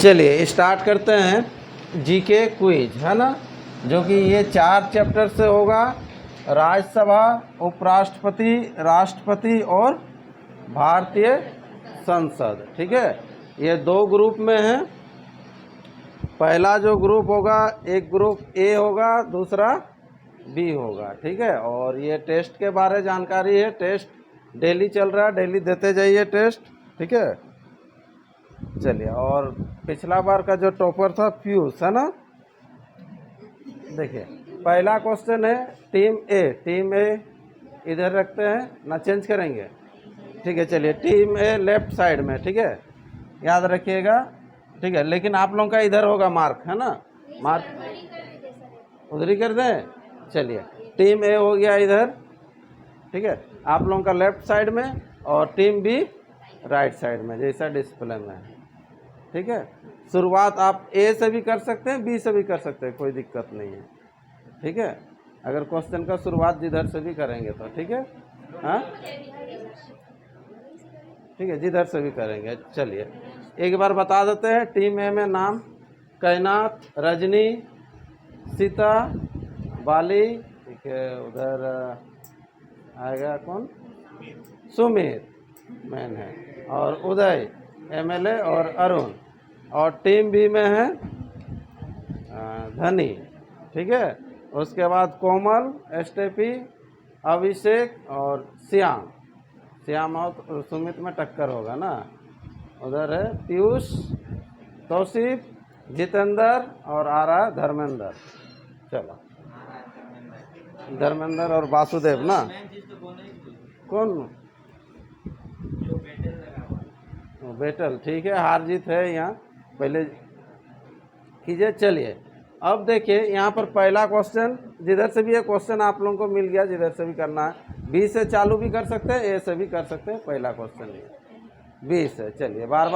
चलिए स्टार्ट करते हैं जीके क्विज, है ना, जो कि ये 4 चैप्टर से होगा। राज्यसभा, उपराष्ट्रपति, राष्ट्रपति और भारतीय संसद। ठीक है, ये 2 ग्रुप में है। पहला जो ग्रुप होगा, एक ग्रुप ए होगा, दूसरा बी होगा। ठीक है, और ये टेस्ट के बारे जानकारी है। टेस्ट डेली चल रहा है, डेली देते जाइए टेस्ट। ठीक है, चलिए। और पिछला बार का जो टॉपर था पीयूष, है ना। देखिए पहला क्वेश्चन है टीम ए। टीम ए इधर रखते हैं ना, चेंज करेंगे। ठीक है, चलिए। टीम ए लेफ्ट साइड में, ठीक है, याद रखिएगा। ठीक है, लेकिन आप लोगों का इधर होगा मार्क, है ना। मार्क उधर ही कर दें। चलिए, टीम ए हो गया इधर। ठीक है, आप लोगों का लेफ्ट साइड में और टीम बी राइट साइड में, जैसा डिस्प्ले में है। ठीक है, शुरुआत आप ए से भी कर सकते हैं, बी से भी कर सकते हैं, कोई दिक्कत नहीं है। ठीक है, अगर क्वेश्चन का शुरुआत जिधर से भी करेंगे तो। ठीक है, हाँ ठीक है, जिधर से भी करेंगे। चलिए एक बार बता देते हैं। टीम ए में नाम कैनात, रजनी, सीता, बाली। ठीक है, उधर आएगा कौन, सुमित मैन है, और उदय एमएलए और अरुण। और टीम बी में है धनी। ठीक है, उसके बाद कोमल, एसटेपी, अभिषेक और श्याम। श्याम और सुमित में टक्कर होगा ना। उधर है पीयूष, तौसीफ, जितेंद्र और आ रहा है धर्मेंद्र। चलो, धर्मेंद्र और वासुदेव ना। कौन बैटल, ठीक है, हार जीत है यहाँ, पहले कीजिए। चलिए अब देखिए यहाँ पर पहला क्वेश्चन, जिधर से भी ये क्वेश्चन आप लोगों को मिल गया, जिधर से भी करना है। बी से चालू भी कर सकते हैं, ए से भी कर सकते हैं। पहला क्वेश्चन ये बी से। चलिए बार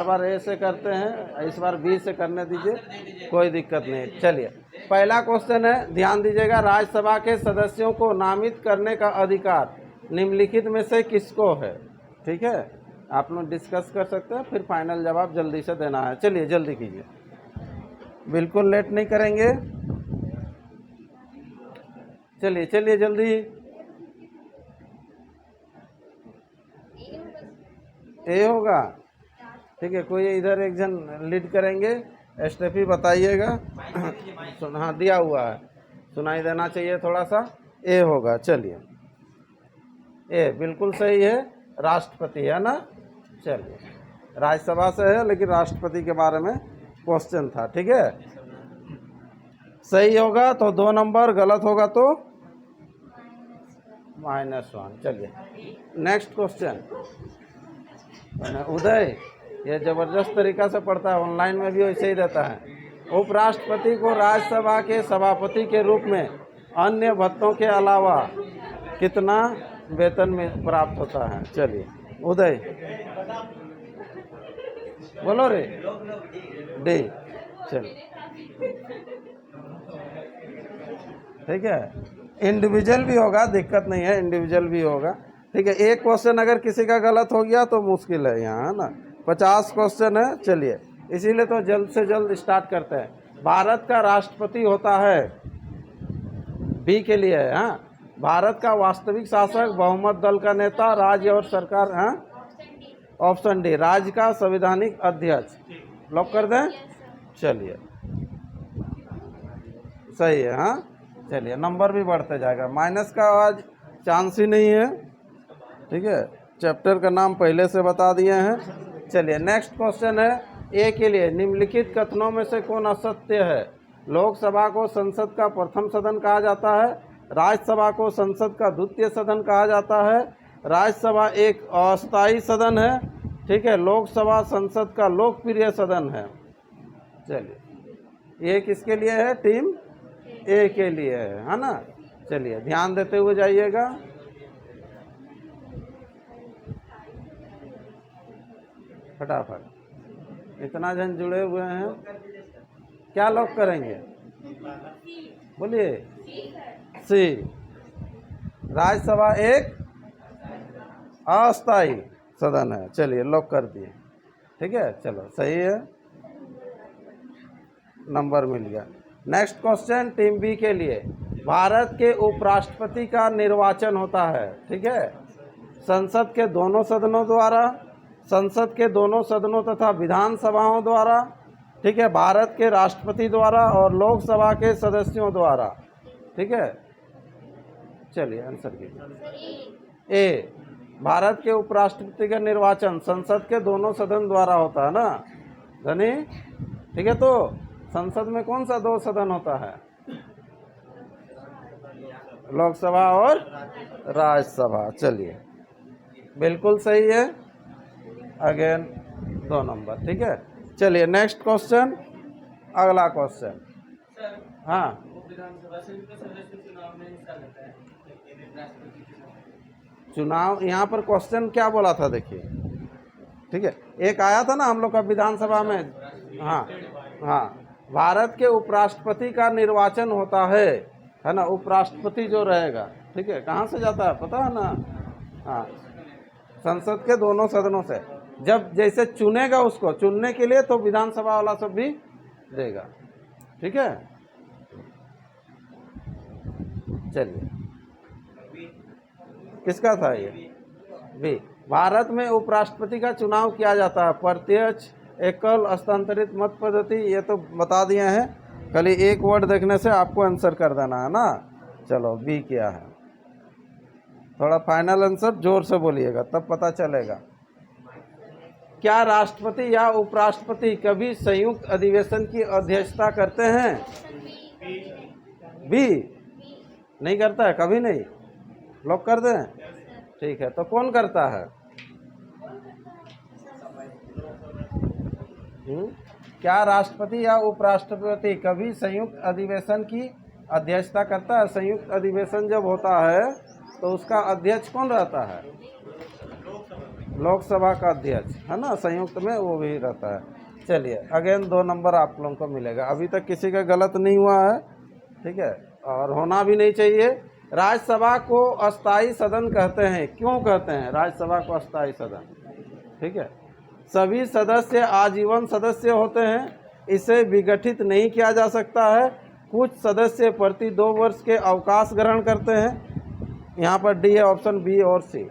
बार ए से करते हैं, इस बार बी से करने दीजिए, कोई दिक्कत नहीं। चलिए पहला क्वेश्चन है, ध्यान दीजिएगा। राज्यसभा के सदस्यों को नामित करने का अधिकार निम्नलिखित में से किसको है। ठीक है, आप लोग डिस्कस कर सकते हैं, फिर फाइनल जवाब जल्दी से देना है। चलिए जल्दी कीजिए, बिल्कुल लेट नहीं करेंगे। चलिए चलिए जल्दी। ए होगा, ठीक है। कोई इधर एक जन लीड करेंगे, एसटीपी बताइएगा। हाँ दिया हुआ है, सुनाई देना चाहिए थोड़ा सा। ए होगा। चलिए ए बिल्कुल सही है, राष्ट्रपति है ना। चलिए, राज्यसभा से है लेकिन राष्ट्रपति के बारे में क्वेश्चन था। ठीक है, सही होगा तो 2 नंबर, गलत होगा तो -1। चलिए नेक्स्ट क्वेश्चन। उदय ये जबरदस्त तरीका से पढ़ता है, ऑनलाइन में भी वैसे ही देता है। उपराष्ट्रपति को राज्यसभा के सभापति के रूप में अन्य भत्तों के अलावा कितना वेतन में प्राप्त होता है। चलिए उदय बोलो रे। डी। चलिए ठीक है, इंडिविजुअल भी होगा, दिक्कत नहीं है, इंडिविजुअल भी होगा। ठीक है, एक क्वेश्चन अगर किसी का गलत हो गया तो मुश्किल है यहाँ, है ना। 50 क्वेश्चन है। चलिए इसीलिए तो जल्द से जल्द स्टार्ट करते हैं। भारत का राष्ट्रपति होता है, बी के लिए है। हाँ, भारत का वास्तविक शासक, बहुमत दल का नेता, राज्य और सरकार। हाँ, ऑप्शन डी, राज्य का संवैधानिक अध्यक्ष। लॉक कर दें। चलिए सही है। हाँ, चलिए नंबर भी बढ़ते जाएगा, माइनस का आज चांस ही नहीं है। ठीक है, चैप्टर का नाम पहले से बता दिए हैं। चलिए नेक्स्ट क्वेश्चन है, ए के लिए। निम्नलिखित कथनों में से कौन असत्य है। लोकसभा को संसद का प्रथम सदन कहा जाता है, राज्यसभा को संसद का द्वितीय सदन कहा जाता है, राज्यसभा एक अस्थायी सदन है। ठीक है, लोकसभा संसद का लोकप्रिय सदन है। चलिए ये किसके लिए है, टीम ए के लिए है ना। चलिए ध्यान देते हुए जाइएगा। फटाफट, इतना जन जुड़े हुए हैं, क्या लॉक करेंगे बोलिए। सी, राज्यसभा एक अस्थायी सदन है। चलिए लॉक कर दिए। ठीक है, चलो सही है। नंबर मिल गया। नेक्स्ट क्वेश्चन टीम बी के लिए, भारत के उपराष्ट्रपति का निर्वाचन होता है, ठीक है, संसद के दोनों सदनों द्वारा, संसद के दोनों सदनों तथा विधानसभाओं द्वारा, ठीक है, भारत के राष्ट्रपति द्वारा और लोकसभा के सदस्यों द्वारा, ठीक है। चलिए आंसर कीजिए। ए, भारत के उपराष्ट्रपति का निर्वाचन संसद के दोनों सदन द्वारा होता है ना धनी, ठीक है। तो संसद में कौन सा दो सदन होता है? लोकसभा और राज्यसभा। चलिए बिल्कुल सही है, अगेन 2 नंबर, ठीक है। चलिए नेक्स्ट क्वेश्चन, अगला क्वेश्चन। हाँ, चुनाव, यहाँ पर क्वेश्चन क्या बोला था देखिए, ठीक है, एक आया था ना हम लोग का विधानसभा में। हाँ हाँ, भारत के उपराष्ट्रपति का निर्वाचन होता है ना, उपराष्ट्रपति जो रहेगा, ठीक है, कहाँ से जाता है पता है ना? हाँ, संसद के दोनों सदनों से। जब जैसे चुनेगा उसको, चुनने के लिए तो विधानसभा वाला सब भी देगा, ठीक है। चलिए किसका था ये? बी, भारत में उपराष्ट्रपति का चुनाव किया जाता है प्रत्यक्ष, एकल, हस्तांतरित मत पद्धति, ये तो बता दिए हैं, खाली एक वर्ड देखने से आपको आंसर कर देना है ना। चलो बी क्या है, थोड़ा फाइनल आंसर जोर से बोलिएगा तब पता चलेगा। क्या राष्ट्रपति या उपराष्ट्रपति कभी संयुक्त अधिवेशन की अध्यक्षता करते हैं? बी, नहीं करता है, कभी नहीं, लोग कर दें, ठीक है। तो कौन करता है? क्या राष्ट्रपति या उपराष्ट्रपति कभी संयुक्त अधिवेशन की अध्यक्षता करता है? संयुक्त अधिवेशन जब होता है तो उसका अध्यक्ष कौन रहता है? लोकसभा का अध्यक्ष, है ना, संयुक्त में वो भी रहता है। चलिए अगेन 2 नंबर आप लोगों को मिलेगा। अभी तक किसी का गलत नहीं हुआ है, ठीक है, और होना भी नहीं चाहिए। राज्यसभा को अस्थायी सदन कहते हैं, क्यों कहते हैं राज्यसभा को अस्थायी सदन? ठीक है, सभी सदस्य आजीवन सदस्य होते हैं, इसे विघटित नहीं किया जा सकता है, कुछ सदस्य प्रति 2 वर्ष के अवकाश ग्रहण करते हैं। यहाँ पर डी है ऑप्शन, बी और सी,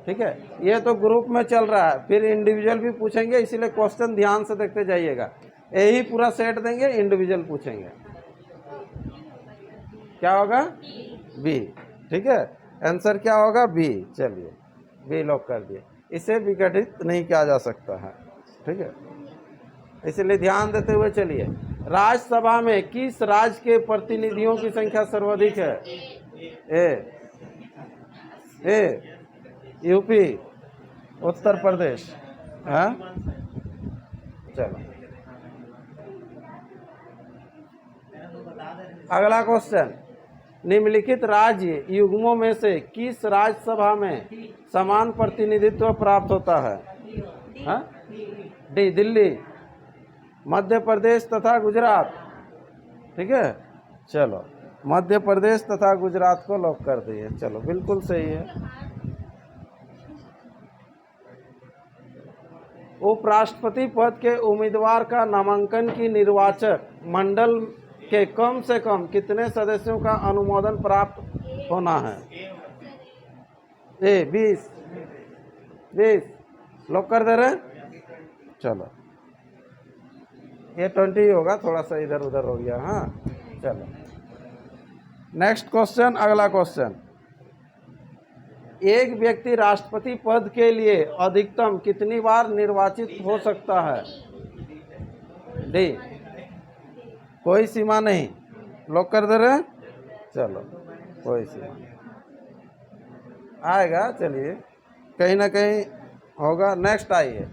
ठीक है। ये तो ग्रुप में चल रहा है, फिर इंडिविजुअल भी पूछेंगे, इसीलिए क्वेश्चन ध्यान से देखते जाइएगा। यही पूरा सेट देंगे, इंडिविजुअल पूछेंगे। क्या होगा? बी, ठीक है, आंसर क्या होगा? बी। चलिए बी लॉक कर दिए, इसे विघटित नहीं किया जा सकता है, ठीक है, इसलिए ध्यान देते हुए चलिए। राज्यसभा में किस राज्य के प्रतिनिधियों की संख्या सर्वाधिक है? ए यूपी, उत्तर प्रदेश, हाँ। चलो अगला क्वेश्चन, निम्नलिखित राज्य युग्मों में से किस राज्यसभा में समान प्रतिनिधित्व प्राप्त होता है? हाँ? डी दिल्ली, मध्य प्रदेश तथा गुजरात, ठीक है। चलो मध्य प्रदेश तथा गुजरात को लॉक कर दिए। चलो बिल्कुल सही है। उपराष्ट्रपति पद के उम्मीदवार का नामांकन की निर्वाचक मंडल के कम से कम कितने सदस्यों का अनुमोदन प्राप्त होना है? ए 20 लॉक कर दे रहे हैं। चलो ये 20 होगा, थोड़ा सा इधर उधर हो गया। हाँ चलो नेक्स्ट क्वेश्चन, अगला क्वेश्चन, एक व्यक्ति राष्ट्रपति पद के लिए अधिकतम कितनी बार निर्वाचित हो सकता है? डी कोई सीमा नहीं, लॉक कर दे रहे हैं। चलो कोई सीमा नहीं आएगा, चलिए कहीं ना कहीं होगा। नेक्स्ट आइए,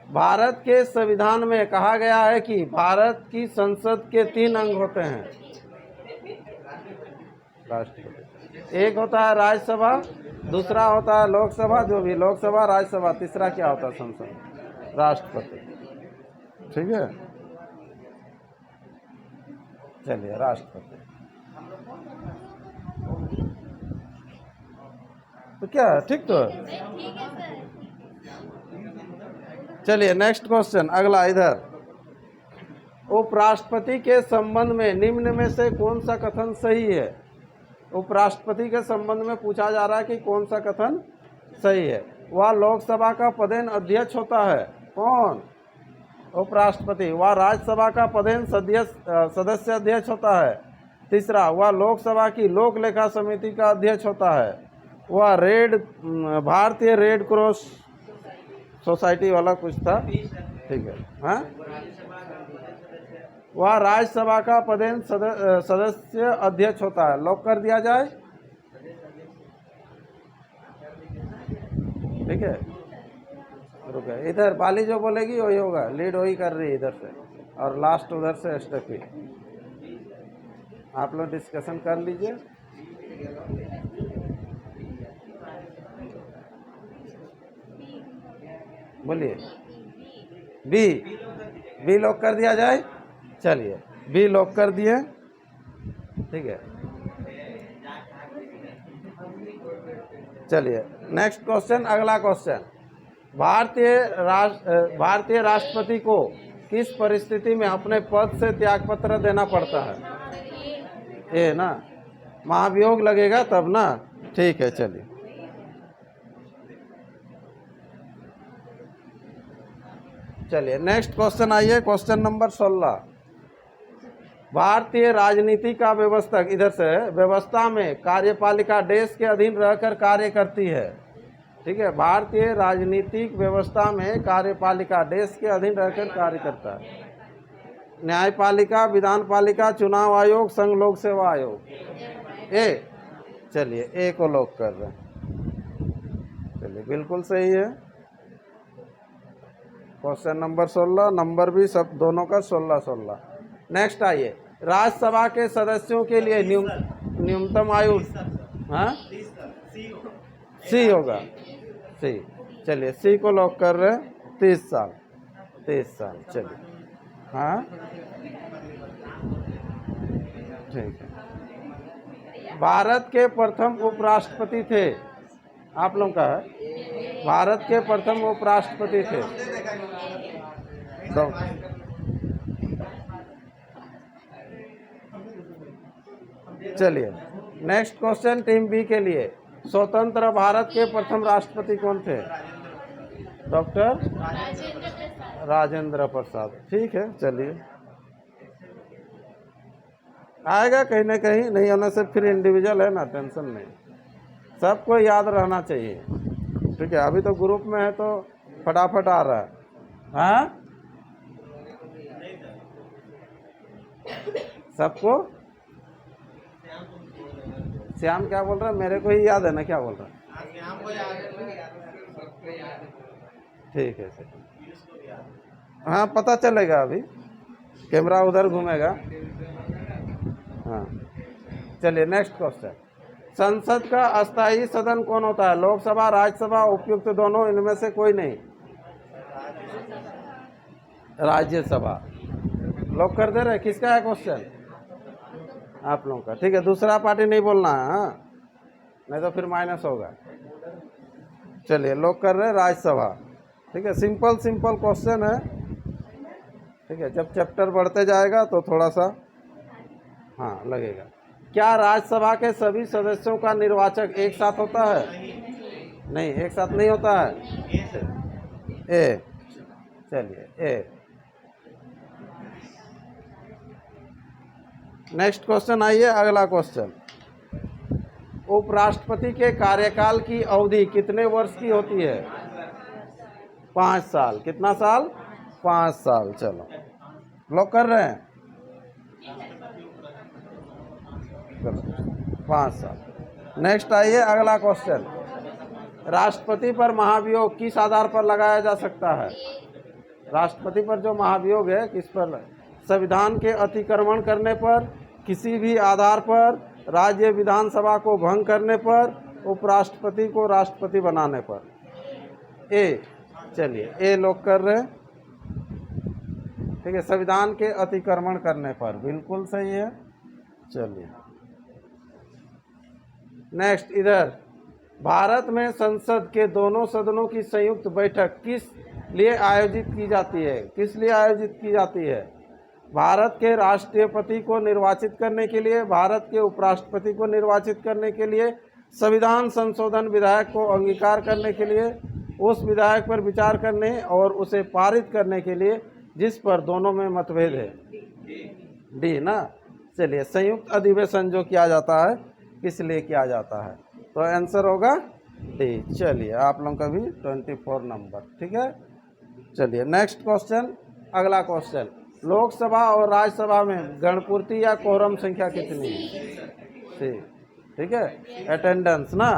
भारत के संविधान में कहा गया है कि भारत की संसद के 3 अंग होते हैं। राष्ट्रपति, एक होता है राज्यसभा, दूसरा होता है लोकसभा, जो भी लोकसभा राज्यसभा, तीसरा क्या होता है? संसद, राष्ट्रपति, ठीक है। चलिए राष्ट्रपति, तो क्या है? ठीक तो चलिए नेक्स्ट क्वेश्चन, अगला इधर उपराष्ट्रपति के संबंध में निम्न में से कौन सा कथन सही है? उपराष्ट्रपति के संबंध में पूछा जा रहा है कि कौन सा कथन सही है। वह लोकसभा का पदेन अध्यक्ष होता है। कौन? उपराष्ट्रपति। वह राज्यसभा का पदेन सदस्य अध्यक्ष होता है। तीसरा, वह लोकसभा की लोक लेखा समिति का अध्यक्ष होता है। वह भारतीय रेड क्रॉस सोसाइटी वाला कुछ था, ठीक है। हाँ, वह राज्यसभा का पदेन सदस्य अध्यक्ष होता है। लॉक कर दिया जाए, ठीक है। रुके, इधर बाली जो बोलेगी वही होगा, लीड वही कर रही है इधर से, और लास्ट उधर से स्टफी। आप लोग डिस्कशन कर लीजिए। बोलिए। बी लॉक कर दिया जाए। चलिए, बी लॉक कर दिए, ठीक है। चलिए नेक्स्ट क्वेश्चन, अगला क्वेश्चन। भारतीय राष्ट्रपति को किस परिस्थिति में अपने पद से त्यागपत्र देना पड़ता है? ये ना, महाभियोग लगेगा तब ना, ठीक है। चलिए, नेक्स्ट क्वेश्चन आइए, क्वेश्चन नंबर 16। भारतीय राजनीति का व्यवस्थक, इधर से, व्यवस्था में कार्यपालिका देश के अधीन रहकर कार्य करती है, ठीक है। भारतीय राजनीतिक व्यवस्था में कार्यपालिका देश के अधीन रहकर कार्य करता है। न्यायपालिका, विधानपालिका, चुनाव आयोग, संघ लोक सेवा आयोग। ए, चलिए ए को लॉक कर रहे हैं। चलिए, बिल्कुल सही है। क्वेश्चन नंबर 16, नंबर भी सब दोनों का 16-16। नेक्स्ट आइए, राज्यसभा के सदस्यों के लिए न्यूनतम आयु, हाँ, सी होगा, सी। चलिए, सी को लॉक कर रहे हैं। 30 साल, 30 साल। चलिए, हाँ, ठीक है। भारत के प्रथम उपराष्ट्रपति थे, आप लोगों का है, भारत के प्रथम उपराष्ट्रपति थे। चलिए, नेक्स्ट क्वेश्चन टीम बी के लिए। स्वतंत्र भारत के प्रथम राष्ट्रपति कौन थे? डॉक्टर राजेंद्र प्रसाद, ठीक है। चलिए, आएगा कहीं ना कहीं, नहीं होने से फिर इंडिविजुअल है ना, टेंशन नहीं, सबको याद रहना चाहिए, ठीक है। अभी तो ग्रुप में है तो फटाफट आ रहा है। हाँ, सबको श्याम क्या बोल रहा है? मेरे को ही याद है ना, क्या बोल रहा है? ठीक है सर, हाँ, पता चलेगा, अभी कैमरा उधर घूमेगा। हाँ, चलिए नेक्स्ट क्वेश्चन। संसद का अस्थायी सदन कौन होता है? लोकसभा, राज्यसभा, उपयुक्त दोनों, इनमें से कोई नहीं। राज्यसभा। लॉक कर दे रहे? किसका है क्वेश्चन? आप लोगों का, ठीक है। दूसरा पार्टी नहीं बोलना है, हाँ, नहीं तो फिर माइनस होगा। चलिए, लॉक कर रहे हैं, राज्यसभा, ठीक है। सिंपल क्वेश्चन है, ठीक है। जब चैप्टर बढ़ते जाएगा तो थोड़ा सा हाँ लगेगा। क्या राज्यसभा के सभी सदस्यों का निर्वाचक एक साथ होता है? नहीं, एक साथ नहीं होता है। ए, चलिए ए। नेक्स्ट क्वेश्चन आइए, अगला क्वेश्चन। उपराष्ट्रपति के कार्यकाल की अवधि कितने वर्ष की होती है? 5 साल। कितना साल? 5 साल। चलो, लॉक कर रहे हैं। चलो, 5 साल। नेक्स्ट आइए, अगला क्वेश्चन। राष्ट्रपति पर महाभियोग किस आधार पर लगाया जा सकता है? राष्ट्रपति पर जो महाभियोग है, किस पर? संविधान के अतिक्रमण करने पर, किसी भी आधार पर, राज्य विधानसभा को भंग करने पर, उपराष्ट्रपति को राष्ट्रपति बनाने पर। ए, चलिए ए लॉक कर रहे हैं, ठीक है। संविधान के अतिक्रमण करने पर, बिल्कुल सही है। चलिए नेक्स्ट, इधर भारत में संसद के दोनों सदनों की संयुक्त बैठक किस लिए आयोजित की जाती है? किस लिए आयोजित की जाती है? भारत के राष्ट्रपति को निर्वाचित करने के लिए, भारत के उपराष्ट्रपति को निर्वाचित करने के लिए, संविधान संशोधन विधेयक को अंगीकार करने के लिए, उस विधेयक पर विचार करने और उसे पारित करने के लिए जिस पर दोनों में मतभेद है। डी ना। चलिए, संयुक्त अधिवेशन जो किया जाता है किस लिए किया जाता है, तो आंसर होगा डी। चलिए, आप लोगों का भी 24 नंबर, ठीक है। चलिए नेक्स्ट क्वेश्चन, अगला क्वेश्चन, लोकसभा और राज्यसभा में गणपूर्ति या कोरम संख्या कितनी है? सी, ठीक है। अटेंडेंस ना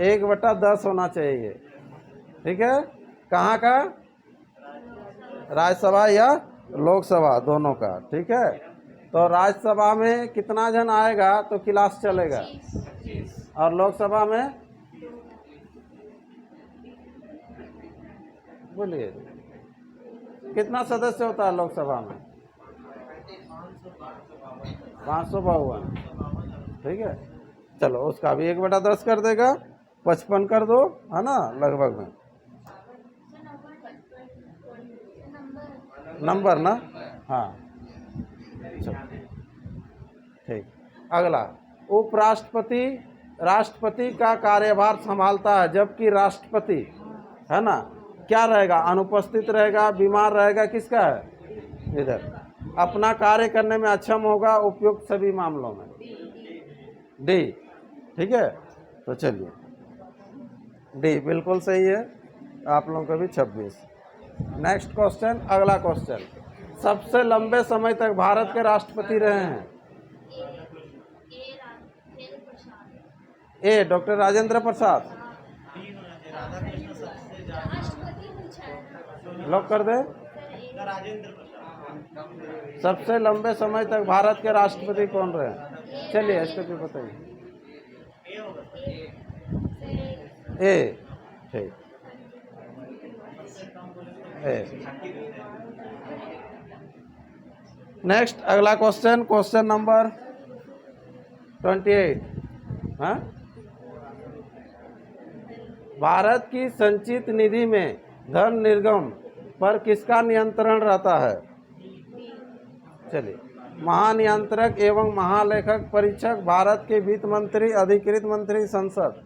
1/10 होना चाहिए, ठीक है। कहाँ का? राज्यसभा या लोकसभा, दोनों का, ठीक है। तो राज्यसभा में कितना जन आएगा तो क्लास चलेगा, और लोकसभा में बोलिए कितना सदस्य होता है लोकसभा में? 552, ठीक है। चलो उसका भी 1/10 कर देगा, 55 कर दो, है ना, लगभग में नंबर ना। हाँ ठीक। अगला, उपराष्ट्रपति राष्ट्रपति का कार्यभार संभालता है, जबकि राष्ट्रपति, है ना, क्या रहेगा? अनुपस्थित रहेगा, बीमार रहेगा, किसका है? इधर। अपना कार्य करने में अक्षम होगा, उपयुक्त सभी मामलों में। डी, ठीक है। तो चलिए, डी बिल्कुल सही है, आप लोगों का भी 26। नेक्स्ट क्वेश्चन, अगला क्वेश्चन, सबसे लंबे समय तक भारत के राष्ट्रपति रहे हैं? ए डॉक्टर राजेंद्र प्रसाद। लॉक कर दे। सबसे लंबे समय तक भारत के राष्ट्रपति कौन रहे? चलिए इसको भी बताइए। ए, ठीक, ए। नेक्स्ट अगला क्वेश्चन, क्वेश्चन नंबर 28। हाँ, भारत की संचित निधि में धन निर्गम पर किसका नियंत्रण रहता है? चलिए, महानियंत्रक एवं महालेखक परीक्षक, भारत के वित्त मंत्री, अधिकृत मंत्री, संसद।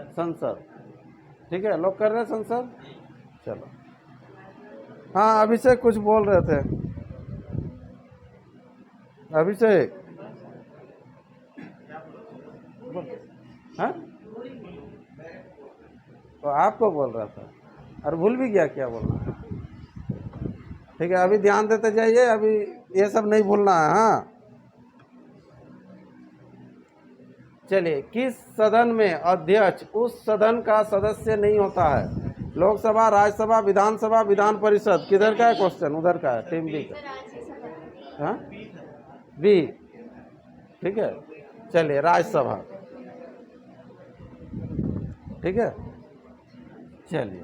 संसद, ठीक है, लोग कर रहे हैं संसद। चलो, हाँ अभिषेक कुछ बोल रहे थे। अभिषेक, हाँ तो आपको बोल रहा था और भूल भी गया क्या बोलना। ठीक है, अभी ध्यान देते जाइए, अभी ये सब नहीं भूलना है। हाँ चलिए, किस सदन में अध्यक्ष उस सदन का सदस्य नहीं होता है? लोकसभा, राज्यसभा, विधानसभा, विधान परिषद। किधर का है क्वेश्चन? उधर का है, टीम बी का। हाँ बी, ठीक है। चलिए, राज्यसभा, ठीक है। चलिए,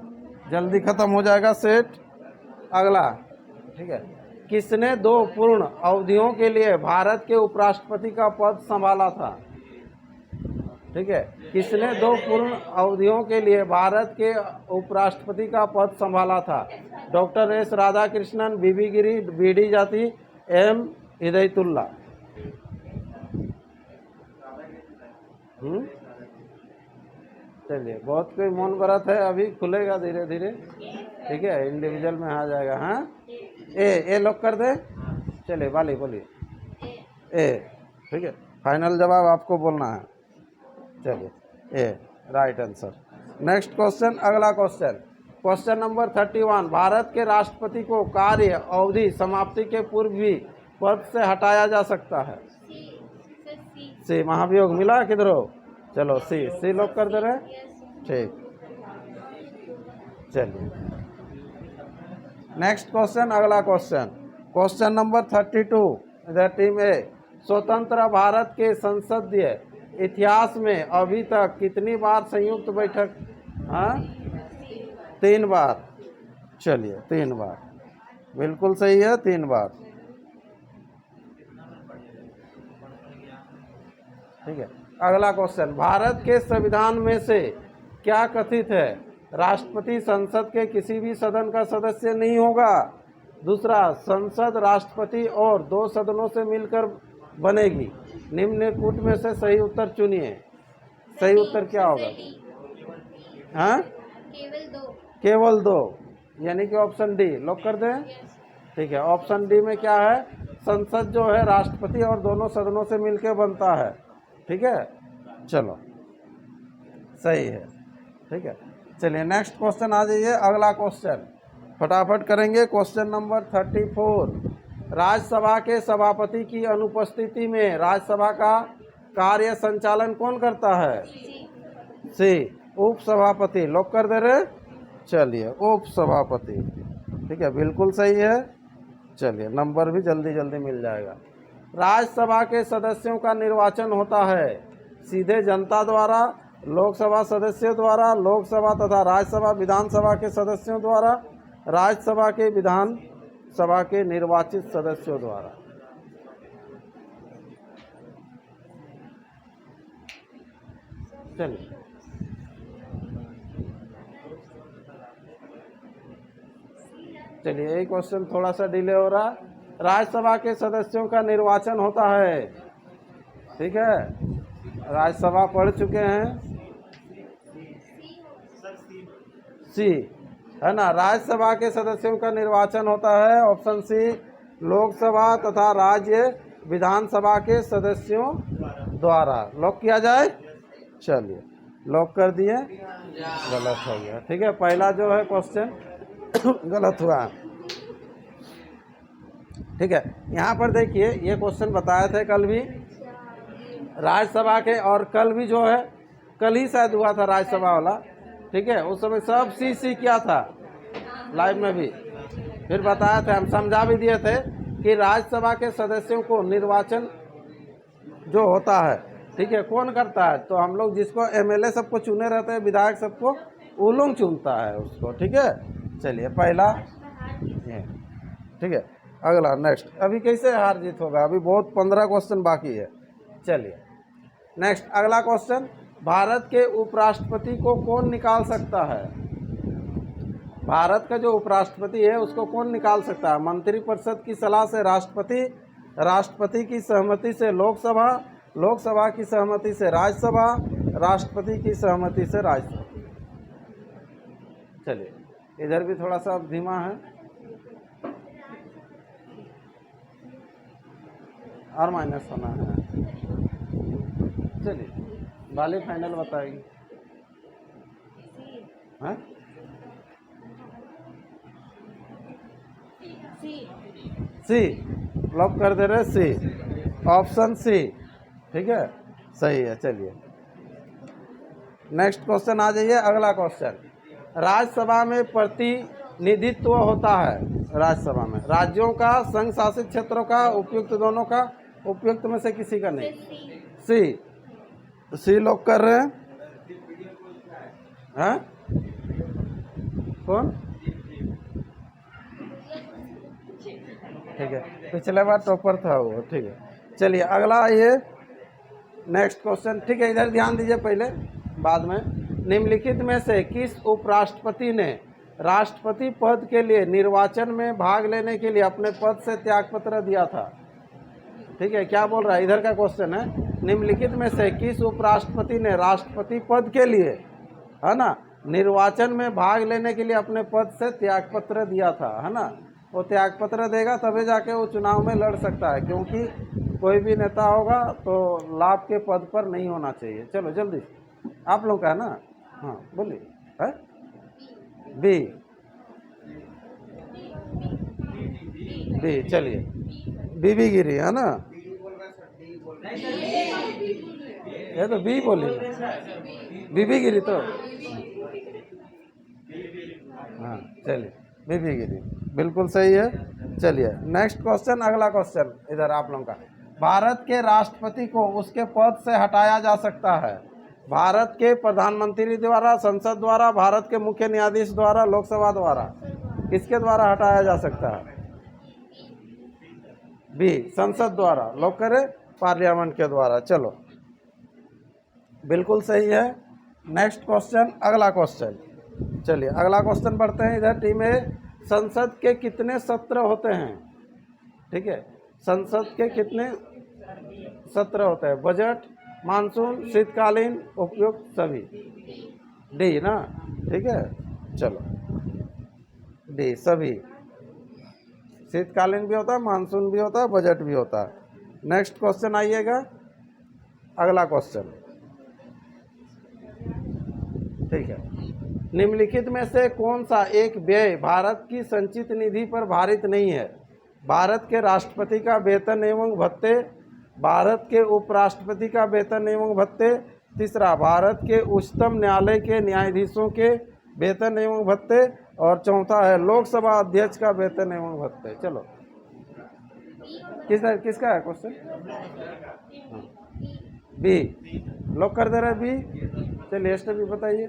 जल्दी खत्म हो जाएगा सेट। अगला, ठीक है, किसने 2 पूर्ण अवधियों के लिए भारत के उपराष्ट्रपति का पद संभाला था? ठीक है, किसने 2 पूर्ण अवधियों के लिए भारत के उपराष्ट्रपति का पद संभाला था? डॉक्टर एस राधाकृष्णन, बीबी गिरी, बीडी जाति, एम हिदायतुल्ला। चलिए, बहुत कोई मौन व्रत है, अभी खुलेगा धीरे धीरे, ठीक है, इंडिविजुअल में आ जाएगा। हाँ, ए लॉक कर दे। चलिए वाली बोलिए। ए, ठीक है, फाइनल जवाब आपको बोलना है। चलिए, ए राइट आंसर। नेक्स्ट क्वेश्चन, अगला क्वेश्चन, क्वेश्चन नंबर 31, भारत के राष्ट्रपति को कार्य अवधि समाप्ति के पूर्व भी पद से हटाया जा सकता है? सी, महाभियोग मिला किधरो? चलो सी लॉक कर दे रहे। ठीक, चलिए नेक्स्ट क्वेश्चन, अगला क्वेश्चन, क्वेश्चन नंबर 32, इधर टीम ए, स्वतंत्र भारत के संसदीय इतिहास में अभी तक कितनी बार संयुक्त बैठक? हाँ 3 बार। चलिए 3 बार, बिल्कुल सही है, 3 बार, ठीक है। अगला क्वेश्चन, भारत के संविधान में से क्या कथित है? राष्ट्रपति संसद के किसी भी सदन का सदस्य नहीं होगा, दूसरा, संसद राष्ट्रपति और 2 सदनों से मिलकर बनेगी। निम्नलिखित में से सही उत्तर चुनिए। सही उत्तर क्या होगा? हाँ, केवल 2, यानी कि ऑप्शन डी लॉक कर दें। ठीक है, ऑप्शन डी में क्या है? संसद जो है राष्ट्रपति और दोनों सदनों से मिलकर बनता है। ठीक है, चलो सही है। ठीक है, चलिए नेक्स्ट क्वेश्चन आ जाइए। अगला क्वेश्चन फटाफट करेंगे। Question number 34। राज्यसभा के सभापति की अनुपस्थिति में राज्यसभा का कार्य संचालन कौन करता है? सी, उपसभापति। लॉक कर दे रहे। चलिए, उपसभापति। ठीक है, बिल्कुल सही है। चलिए, नंबर भी जल्दी जल्दी मिल जाएगा। राज्यसभा के सदस्यों का निर्वाचन होता है सीधे जनता द्वारा, लोकसभा सदस्यों द्वारा, लोकसभा तथा राज्यसभा विधानसभा के सदस्यों द्वारा, राज्यसभा के विधानसभा के निर्वाचित सदस्यों द्वारा। चलिए, चलिए यही क्वेश्चन थोड़ा सा डिले हो रहा। राज्यसभा के सदस्यों का निर्वाचन होता है। ठीक है, राज्यसभा पढ़ चुके हैं। सी है ना, राज्यसभा के सदस्यों का निर्वाचन होता है। ऑप्शन सी, लोकसभा तथा राज्य विधानसभा के सदस्यों द्वारा। लॉक किया जाए। चलिए, लॉक कर दिए। गलत हो गया। ठीक है, पहला जो है क्वेश्चन गलत हुआ। ठीक है, यहाँ पर देखिए, ये क्वेश्चन बताया था कल भी राज्यसभा के, और कल भी जो है, कल ही शायद हुआ था राज्यसभा वाला। ठीक है, उस समय सब सी किया था, लाइव में भी फिर बताया था, हम समझा भी दिए थे कि राज्यसभा के सदस्यों को निर्वाचन जो होता है, ठीक है, कौन करता है? तो हम लोग जिसको एमएलए सबको चुने रहते हैं, विधायक सबको, वो लोग चुनता है उसको। ठीक है, चलिए पहला ये। ठीक है, अगला नेक्स्ट। अभी कैसे हार जीत होगा? अभी बहुत 15 क्वेश्चन बाकी है। चलिए नेक्स्ट, अगला क्वेश्चन, भारत के उपराष्ट्रपति को कौन निकाल सकता है? भारत का जो उपराष्ट्रपति है उसको कौन निकाल सकता है? मंत्रिपरिषद की सलाह से राष्ट्रपति, राष्ट्रपति की सहमति से लोकसभा, लोकसभा की सहमति से राज्यसभा, राष्ट्रपति की सहमति से राज्यसभा। चलिए, इधर भी थोड़ा सा धीमा है, और माइनस होना है। चलिए, वाली फाइनल बताएगी। हाँ, सी लॉक कर दे रहे। सी, ऑप्शन सी। ठीक है, सही है। चलिए नेक्स्ट क्वेश्चन आ जाइए। अगला क्वेश्चन, राज्यसभा में प्रतिनिधित्व होता है। राज्यसभा में राज्यों का, संघ शासित क्षेत्रों का, उपयुक्त दोनों का, उपयुक्त में से किसी का नहीं। सी लॉक कर रहे हैं। हाँ, कौन? ठीक है, पिछले बार टॉपर था वो। ठीक है, चलिए अगला ये नेक्स्ट क्वेश्चन। ठीक है, इधर ध्यान दीजिए पहले, बाद में। निम्नलिखित में से किस उपराष्ट्रपति ने राष्ट्रपति पद के लिए निर्वाचन में भाग लेने के लिए अपने पद से त्यागपत्र दिया था? ठीक है, क्या बोल रहा है? इधर का क्वेश्चन है, निम्नलिखित में से किस उपराष्ट्रपति ने राष्ट्रपति पद के लिए, है ना, निर्वाचन में भाग लेने के लिए अपने पद से त्यागपत्र दिया था? है ना, वो त्यागपत्र देगा तभी जाके वो चुनाव में लड़ सकता है, क्योंकि कोई भी नेता होगा तो लाभ के पद पर नहीं होना चाहिए। चलो जल्दी, आप लोग का है ना? हाँ बोलिए। है बी, बी। चलिए, बीबी गिरी है ना, ये तो बी बोली, बीबी गिरी तो। हाँ चलिए, बीबी गिरी बिल्कुल सही है। चलिए नेक्स्ट क्वेश्चन, अगला क्वेश्चन इधर आप लोगों का। भारत के राष्ट्रपति को उसके पद से हटाया जा सकता है भारत के प्रधानमंत्री द्वारा, संसद द्वारा, भारत के मुख्य न्यायाधीश द्वारा, लोकसभा द्वारा। किसके द्वारा हटाया जा सकता है? बी, संसद द्वारा। लॉक करें, पार्लियामेंट के द्वारा। चलो बिल्कुल सही है। नेक्स्ट क्वेश्चन, अगला क्वेश्चन। चलिए अगला क्वेश्चन पढ़ते हैं। इधर टीम ए, संसद के कितने सत्र होते हैं? ठीक है, संसद के कितने सत्र होते हैं? बजट, मानसून, शीतकालीन, उपयुक्त, सभी। डी ना, ठीक है, चलो डी सभी। शीतकालीन भी होता है, मानसून भी होता है, बजट भी होता है। नेक्स्ट क्वेश्चन आइएगा, अगला क्वेश्चन, ठीक है। निम्नलिखित में से कौन सा एक व्यय भारत की संचित निधि पर भारित नहीं है? भारत के राष्ट्रपति का वेतन एवं भत्ते, भारत के उपराष्ट्रपति का वेतन एवं भत्ते, तीसरा भारत के उच्चतम न्यायालय के न्यायाधीशों के वेतन एवं भत्ते, और चौथा है लोकसभा अध्यक्ष का वेतन एवं भत्ते। चलो किसका है क्वेश्चन? बी लॉक कर दे रहे बी। चलिए इसमें भी बताइए।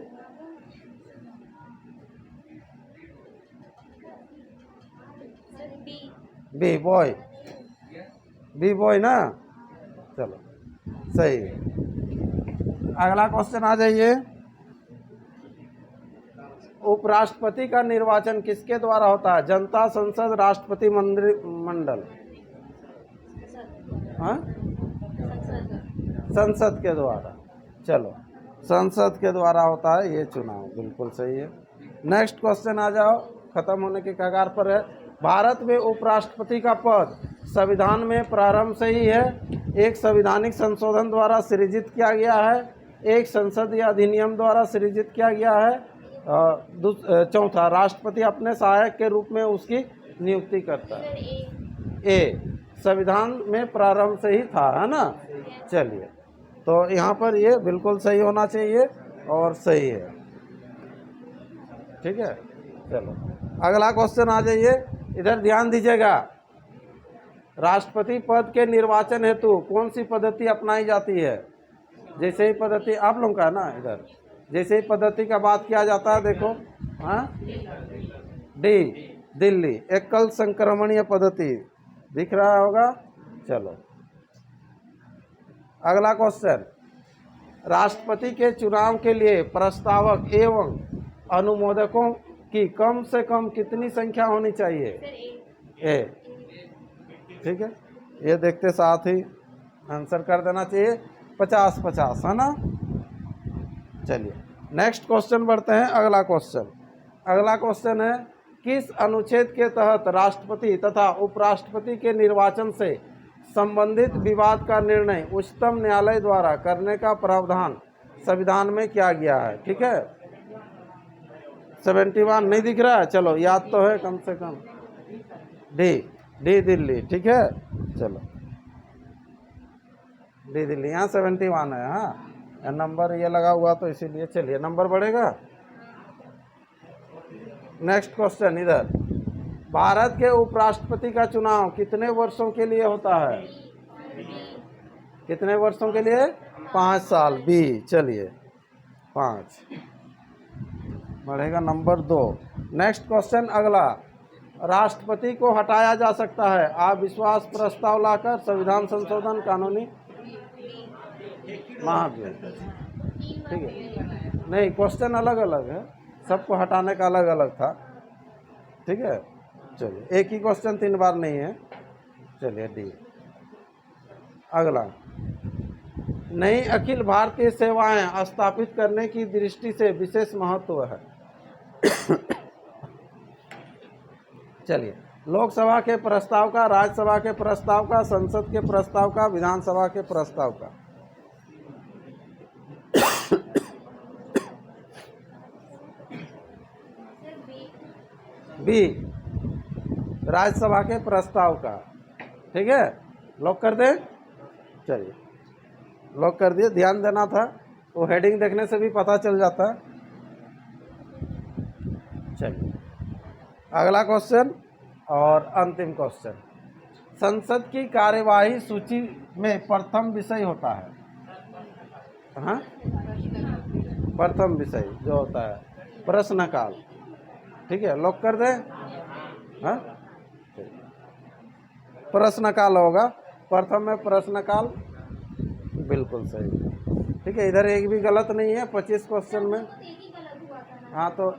बी बॉय, बी बॉय ना, चलो सही है। अगला क्वेश्चन आ जाइए। उपराष्ट्रपति का निर्वाचन किसके द्वारा होता है? जनता, संसद, राष्ट्रपति मंडल? हाँ, संसद के द्वारा। चलो संसद के द्वारा होता है ये चुनाव, बिल्कुल सही है। नेक्स्ट क्वेश्चन आ जाओ, खत्म होने के कगार पर है। भारत में उपराष्ट्रपति का पद संविधान में प्रारंभ से ही है, एक संवैधानिक संशोधन द्वारा सृजित किया गया है, एक संसद या अधिनियम द्वारा सृजित किया गया है, चौथा राष्ट्रपति अपने सहायक के रूप में उसकी नियुक्ति करता है। ए संविधान में प्रारंभ से ही था, है ना। चलिए तो यहाँ पर ये बिल्कुल सही होना चाहिए और सही है, ठीक है। चलो अगला क्वेश्चन आ जाइए, इधर ध्यान दीजिएगा। राष्ट्रपति पद के निर्वाचन हेतु कौन सी पद्धति अपनाई जाती है? जैसे ही पद्धति आप लोगों का है ना, इधर जैसे ही पद्धति का बात किया जाता है, देखो, हाँ, डी दिल्ली एकल संक्रमणीय पद्धति दिख रहा होगा। चलो अगला क्वेश्चन, राष्ट्रपति के चुनाव के लिए प्रस्तावक एवं अनुमोदकों की कम से कम कितनी संख्या होनी चाहिए? ए, ठीक है, ये देखते साथ ही आंसर कर देना चाहिए, 50-50, है ना। चलिए नेक्स्ट क्वेश्चन बढ़ते हैं। अगला क्वेश्चन है, किस अनुच्छेद के तहत राष्ट्रपति तथा उपराष्ट्रपति के निर्वाचन से संबंधित विवाद का निर्णय उच्चतम न्यायालय द्वारा करने का प्रावधान संविधान में किया गया है? ठीक है, 71 नहीं दिख रहा है, चलो याद तो है कम से कम। डी दिल्ली, ठीक है, चलो डी दिल्ली, यहाँ 71 है। हाँ, नंबर ये लगा हुआ तो इसीलिए। चलिए नंबर बढ़ेगा। नेक्स्ट क्वेश्चन, इधर भारत के उपराष्ट्रपति का चुनाव कितने वर्षों के लिए होता है? कितने वर्षों के लिए? 5 साल। बी, चलिए 5 बढ़ेगा। नंबर 2। नेक्स्ट क्वेश्चन अगला, राष्ट्रपति को हटाया जा सकता है अविश्वास प्रस्ताव लाकर, संविधान संशोधन, कानूनी महाभियोग, ठीक है। नहीं, क्वेश्चन अलग अलग है, सबको हटाने का अलग अलग था, ठीक है। चलिए एक ही क्वेश्चन 3 बार नहीं है। चलिए डी। अगला, नई अखिल भारतीय सेवाएं स्थापित करने की दृष्टि से विशेष महत्व है। चलिए, लोकसभा के प्रस्ताव का, राज्यसभा के प्रस्ताव का, संसद के प्रस्ताव का, विधानसभा के प्रस्ताव का? बी, राज्यसभा के प्रस्ताव का, ठीक है। लॉक कर दें। चलिए लॉक कर दिए। ध्यान देना था, वो हेडिंग देखने से भी पता चल जाता है। चलिए अगला क्वेश्चन और अंतिम क्वेश्चन, संसद की कार्यवाही सूची में प्रथम विषय होता है? हाँ, प्रथम विषय जो होता है प्रश्नकाल, ठीक है। लॉक कर दें। हाँ, प्रश्नकाल होगा, प्रथम में प्रश्नकाल, बिल्कुल सही, ठीक है। इधर एक भी गलत नहीं है 25 क्वेश्चन में। हाँ तो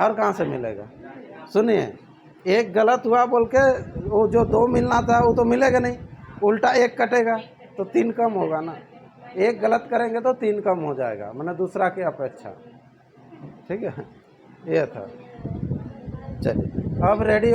और कहाँ से मिलेगा? सुनिए, एक गलत हुआ बोल के वो जो 2 मिलना था वो तो मिलेगा नहीं, उल्टा 1 कटेगा तो 3 कम होगा ना। 1 गलत करेंगे तो 3 कम हो जाएगा, मतलब दूसरा की अपेक्षा। ठीक है, ये था। चलिए अब रेडी